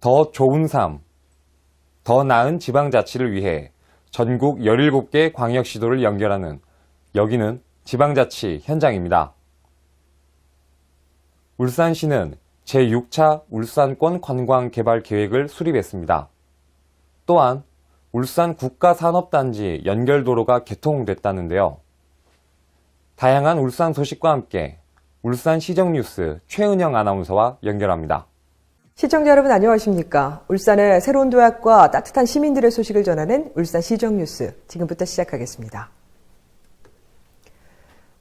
더 좋은 삶, 더 나은 지방자치를 위해 전국 17개 광역시도를 연결하는 여기는 지방자치 현장입니다. 울산시는 제6차 울산권 관광개발계획을 수립했습니다. 또한 울산 국가산업단지 연결도로가 개통됐다는데요. 다양한 울산 소식과 함께 울산시정뉴스 최은영 아나운서와 연결합니다. 시청자 여러분 안녕하십니까? 울산의 새로운 도약과 따뜻한 시민들의 소식을 전하는 울산시정뉴스 지금부터 시작하겠습니다.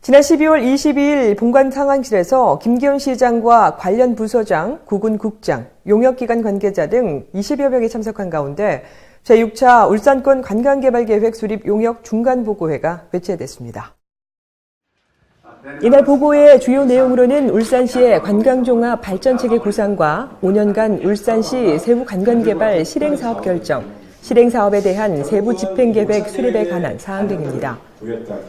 지난 12월 22일 본관상황실에서 김기현 시장과 관련 부서장, 구군국장, 용역기관 관계자 등 20여 명이 참석한 가운데 제6차 울산권 관광개발계획 수립 용역 중간보고회가 개최됐습니다. 이날 보고의 주요 내용으로는 울산시의 관광종합 발전체계 구상과 5년간 울산시 세부 관광개발 실행사업 결정, 실행사업에 대한 세부 집행계획 수립에 관한 사항 등입니다.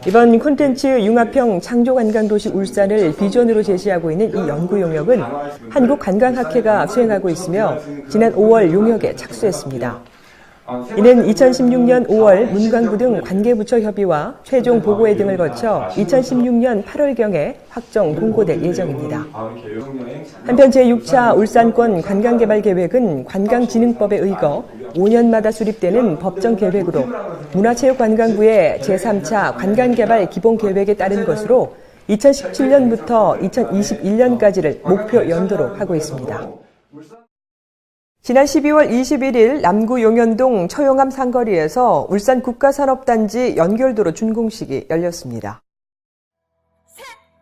이번 콘텐츠 융합형 창조관광도시 울산을 비전으로 제시하고 있는 이 연구 용역은 한국관광학회가 수행하고 있으며 지난 5월 용역에 착수했습니다. 이는 2016년 5월 문광부 등 관계부처 협의와 최종 보고회 등을 거쳐 2016년 8월경에 확정 공고될 예정입니다. 한편 제6차 울산권 관광개발계획은 관광진흥법에 의거 5년마다 수립되는 법정계획으로 문화체육관광부의 제3차 관광개발 기본계획에 따른 것으로 2017년부터 2021년까지를 목표 연도로 하고 있습니다. 지난 12월 21일 남구 용현동 처용암 상거리에서 울산 국가산업단지 연결도로 준공식이 열렸습니다.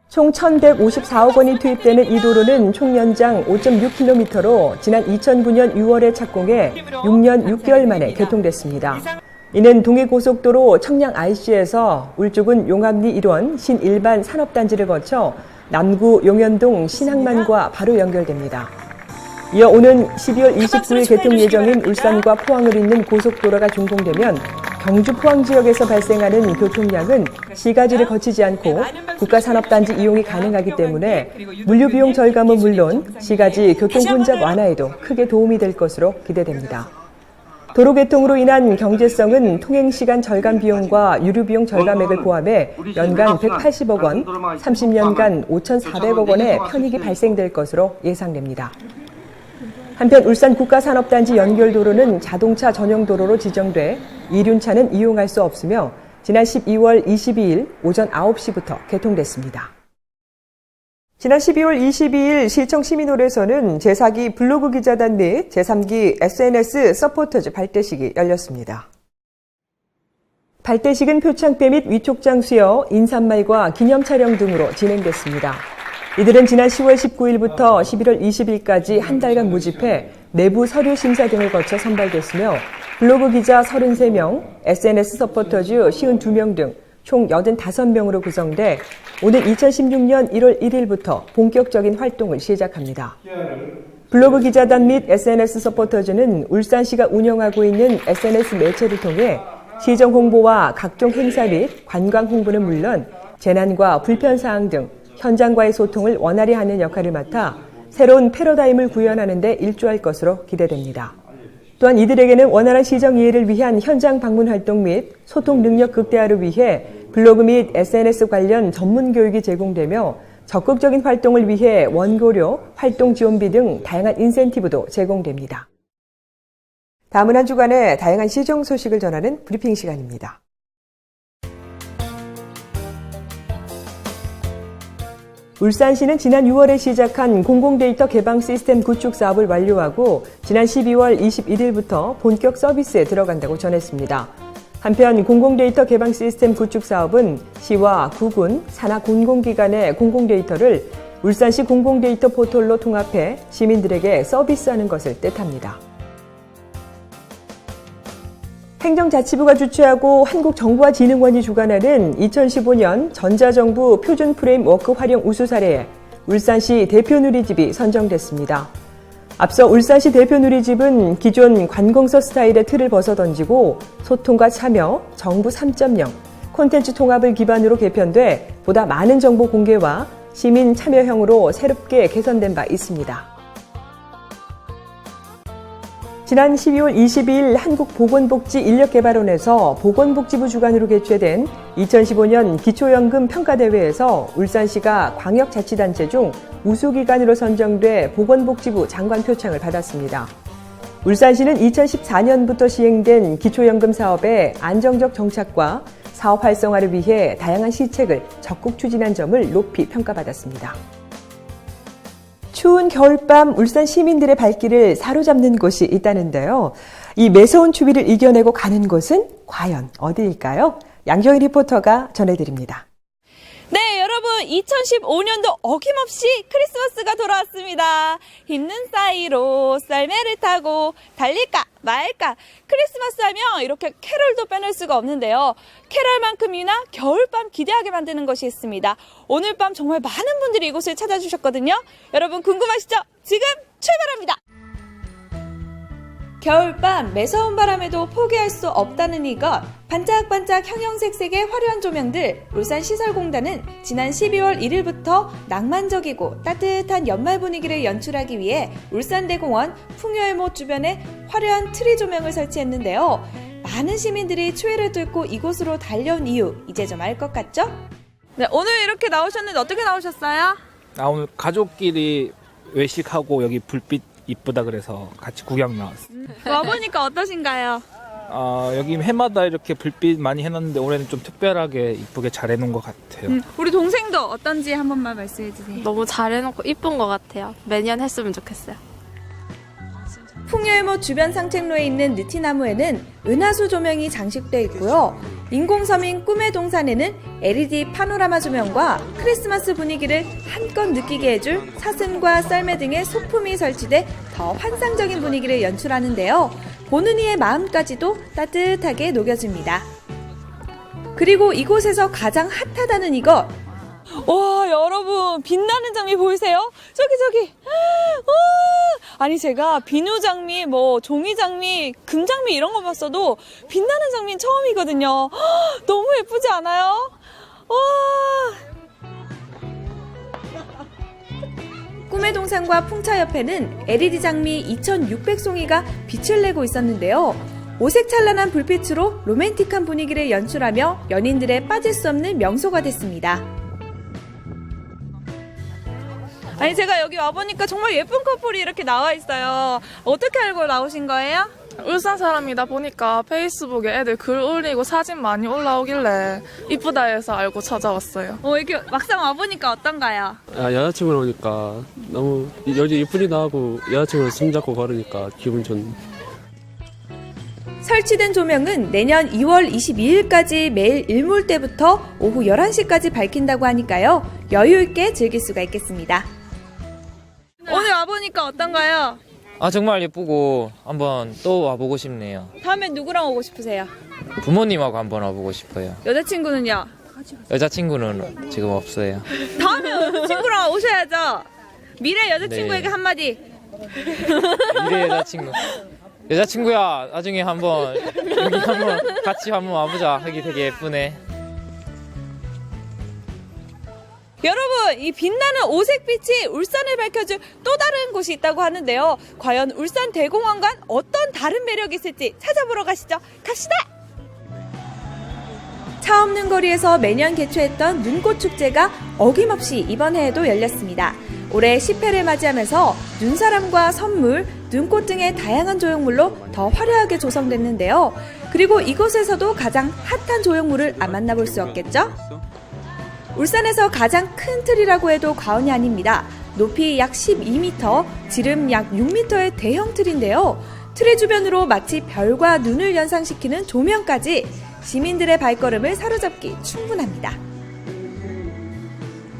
총 1,154억 원이 투입되는 이 도로는 총 연장 5.6km로 지난 2009년 6월에 착공해 6년 6개월 만에 개통됐습니다. 이는 동해고속도로 청량 IC에서 울주군 용암리 일원 신일반 산업단지를 거쳐 남구 용현동 신항만과 바로 연결됩니다. 이어 오는 12월 29일 개통 예정인 울산과 포항을 잇는 고속도로가 준공되면 경주 포항 지역에서 발생하는 교통량은 시가지를 거치지 않고 국가산업단지 이용이 가능하기 때문에 물류비용 절감은 물론 시가지 교통 혼잡 완화에도 크게 도움이 될 것으로 기대됩니다. 도로 개통으로 인한 경제성은 통행시간 절감 비용과 유류비용 절감액을 포함해 연간 180억 원, 30년간 5,400억 원의 편익이 발생될 것으로 예상됩니다. 한편 울산 국가산업단지 연결도로는 자동차 전용 도로로 지정돼 이륜차는 이용할 수 없으며 지난 12월 22일 오전 9시부터 개통됐습니다. 지난 12월 22일 시청 시민홀에서는 제4기 블로그 기자단 및 제3기 SNS 서포터즈 발대식이 열렸습니다. 발대식은 표창대 및 위촉장 수여, 인사말과 기념 촬영 등으로 진행됐습니다. 이들은 지난 10월 19일부터 11월 20일까지 한 달간 모집해 내부 서류 심사 등을 거쳐 선발됐으며 블로그 기자 33명, SNS 서포터즈 52명 등 총 85명으로 구성돼 오는 2016년 1월 1일부터 본격적인 활동을 시작합니다. 블로그 기자단 및 SNS 서포터즈는 울산시가 운영하고 있는 SNS 매체를 통해 시정 홍보와 각종 행사 및 관광 홍보는 물론 재난과 불편사항 등 현장과의 소통을 원활히 하는 역할을 맡아 새로운 패러다임을 구현하는 데 일조할 것으로 기대됩니다. 또한 이들에게는 원활한 시정 이해를 위한 현장 방문 활동 및 소통 능력 극대화를 위해 블로그 및 SNS 관련 전문 교육이 제공되며 적극적인 활동을 위해 원고료, 활동 지원비 등 다양한 인센티브도 제공됩니다. 다음은 한 주간의 다양한 시정 소식을 전하는 브리핑 시간입니다. 울산시는 지난 6월에 시작한 공공데이터 개방 시스템 구축 사업을 완료하고 지난 12월 21일부터 본격 서비스에 들어간다고 전했습니다. 한편 공공데이터 개방 시스템 구축 사업은 시와 구군, 산하 공공기관의 공공데이터를 울산시 공공데이터 포털로 통합해 시민들에게 서비스하는 것을 뜻합니다. 행정자치부가 주최하고 한국정보화진흥원이 주관하는 2015년 전자정부 표준 프레임워크 활용 우수 사례에 울산시 대표 누리집이 선정됐습니다. 앞서 울산시 대표 누리집은 기존 관공서 스타일의 틀을 벗어던지고 소통과 참여, 정부 3.0, 콘텐츠 통합을 기반으로 개편돼 보다 많은 정보 공개와 시민 참여형으로 새롭게 개선된 바 있습니다. 지난 12월 22일 한국보건복지인력개발원에서 보건복지부 주관으로 개최된 2015년 기초연금 평가대회에서 울산시가 광역자치단체 중 우수기관으로 선정돼 보건복지부 장관 표창을 받았습니다. 울산시는 2014년부터 시행된 기초연금 사업의 안정적 정착과 사업 활성화를 위해 다양한 시책을 적극 추진한 점을 높이 평가받았습니다. 추운 겨울밤 울산 시민들의 발길을 사로잡는 곳이 있다는데요. 이 매서운 추위를 이겨내고 가는 곳은 과연 어디일까요? 양정희 리포터가 전해드립니다. 네, 여러분 2015년도 어김없이 크리스마스가 돌아왔습니다. 힘든 사이로 썰매를 타고 달릴까 말까. 크리스마스 하면 이렇게 캐롤도 빼놓을 수가 없는데요. 캐럴만큼이나 겨울밤 기대하게 만드는 것이 있습니다. 오늘 밤 정말 많은 분들이 이곳을 찾아주셨거든요. 여러분 궁금하시죠? 지금 출발합니다. 겨울밤 매서운 바람에도 포기할 수 없다는 이것. 반짝반짝 형형색색의 화려한 조명들. 울산시설공단은 지난 12월 1일부터 낭만적이고 따뜻한 연말 분위기를 연출하기 위해 울산대공원 풍요의못 주변에 화려한 트리 조명을 설치했는데요. 많은 시민들이 추위를 뚫고 이곳으로 달려온 이유 이제 좀 알 것 같죠? 네, 오늘 이렇게 나오셨는데 어떻게 나오셨어요? 오늘 가족끼리 외식하고 여기 불빛 이쁘다 그래서 같이 구경 나왔어요. 와보니까 어떠신가요? 여기 해마다 이렇게 불빛 많이 해놨는데 올해는 좀 특별하게 이쁘게 잘 해놓은 것 같아요. 우리 동생도 어떤지 한 번만 말씀해 주세요. 너무 잘 해놓고 이쁜 것 같아요. 매년 했으면 좋겠어요. 풍요의못 주변 상책로에 있는 느티나무에는 은하수 조명이 장식되어 있고요. 인공섬인 꿈의 동산에는 LED 파노라마 조명과 크리스마스 분위기를 한껏 느끼게 해줄 사슴과 썰매 등의 소품이 설치돼 더 환상적인 분위기를 연출하는데요. 보는 이의 마음까지도 따뜻하게 녹여줍니다. 그리고 이곳에서 가장 핫하다는 이것. 와, 여러분 빛나는 장미 보이세요? 저기 아니 제가 비누 장미, 종이 장미, 금 장미 이런 거 봤어도 빛나는 장미는 처음이거든요. 너무 예쁘지 않아요? 와. 꿈의 동산과 풍차 옆에는 LED 장미 2,600송이가 빛을 내고 있었는데요. 오색찬란한 불빛으로 로맨틱한 분위기를 연출하며 연인들의 빠질 수 없는 명소가 됐습니다. 아니 제가 여기 와보니까 정말 예쁜 커플이 이렇게 나와 있어요. 어떻게 알고 나오신 거예요? 울산 사람이다 보니까 페이스북에 애들 글 올리고 사진 많이 올라오길래 이쁘다 해서 알고 찾아왔어요. 이렇게 막상 와보니까 어떤가요? 여자친구랑 오니까 너무 요즘 이쁘기도 하고 여자친구랑 손잡고 걸으니까 기분 좋네. 설치된 조명은 내년 2월 22일까지 매일 일몰 때부터 오후 11시까지 밝힌다고 하니까요. 여유 있게 즐길 수가 있겠습니다. 오늘 와보니까 어떤가요? 정말 예쁘고 한번 또 와보고 싶네요. 다음에 누구랑 오고 싶으세요? 부모님하고 한번 와보고 싶어요. 여자친구는요? 여자친구는 지금 없어요. 다음에 여자친구랑 오셔야죠. 미래 여자친구에게 네. 한마디. 미래 여자친구. 여자친구야, 나중에 한번 여기 한번 같이 한번 와보자. 여기 되게 예쁘네. 여러분, 이 빛나는 오색빛이 울산을 밝혀줄 또 다른 곳이 있다고 하는데요. 과연 울산 대공원과 어떤 다른 매력이 있을지 찾아보러 가시죠. 갑시다! 차 없는 거리에서 매년 개최했던 눈꽃축제가 어김없이 이번 해에도 열렸습니다. 올해 10회를 맞이하면서 눈사람과 선물, 눈꽃 등의 다양한 조형물로 더 화려하게 조성됐는데요. 그리고 이곳에서도 가장 핫한 조형물을 안 만나볼 수 없겠죠? 울산에서 가장 큰 틀이라고 해도 과언이 아닙니다. 높이 약 12m, 지름 약 6m의 대형 틀인데요. 틀의 주변으로 마치 별과 눈을 연상시키는 조명까지 시민들의 발걸음을 사로잡기 충분합니다.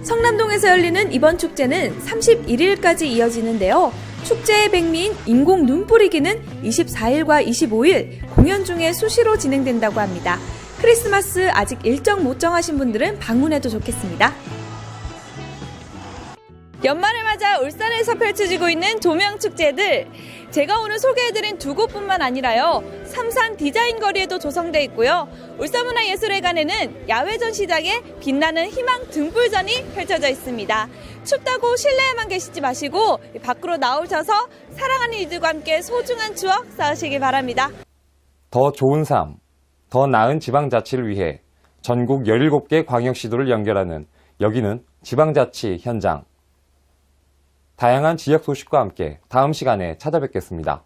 성남동에서 열리는 이번 축제는 31일까지 이어지는데요. 축제의 백미인 인공 눈 뿌리기는 24일과 25일 공연 중에 수시로 진행된다고 합니다. 크리스마스 아직 일정 못 정하신 분들은 방문해도 좋겠습니다. 연말을 맞아 울산에서 펼쳐지고 있는 조명축제들. 제가 오늘 소개해드린 두 곳뿐만 아니라요. 삼산 디자인 거리에도 조성돼 있고요. 울산문화예술회관에는 야외 전시장에 빛나는 희망 등불전이 펼쳐져 있습니다. 춥다고 실내에만 계시지 마시고 밖으로 나오셔서 사랑하는 이들과 함께 소중한 추억 쌓으시기 바랍니다. 더 좋은 삶, 더 나은 지방자치를 위해 전국 17개 광역시도를 연결하는 여기는 지방자치 현장. 다양한 지역 소식과 함께 다음 시간에 찾아뵙겠습니다.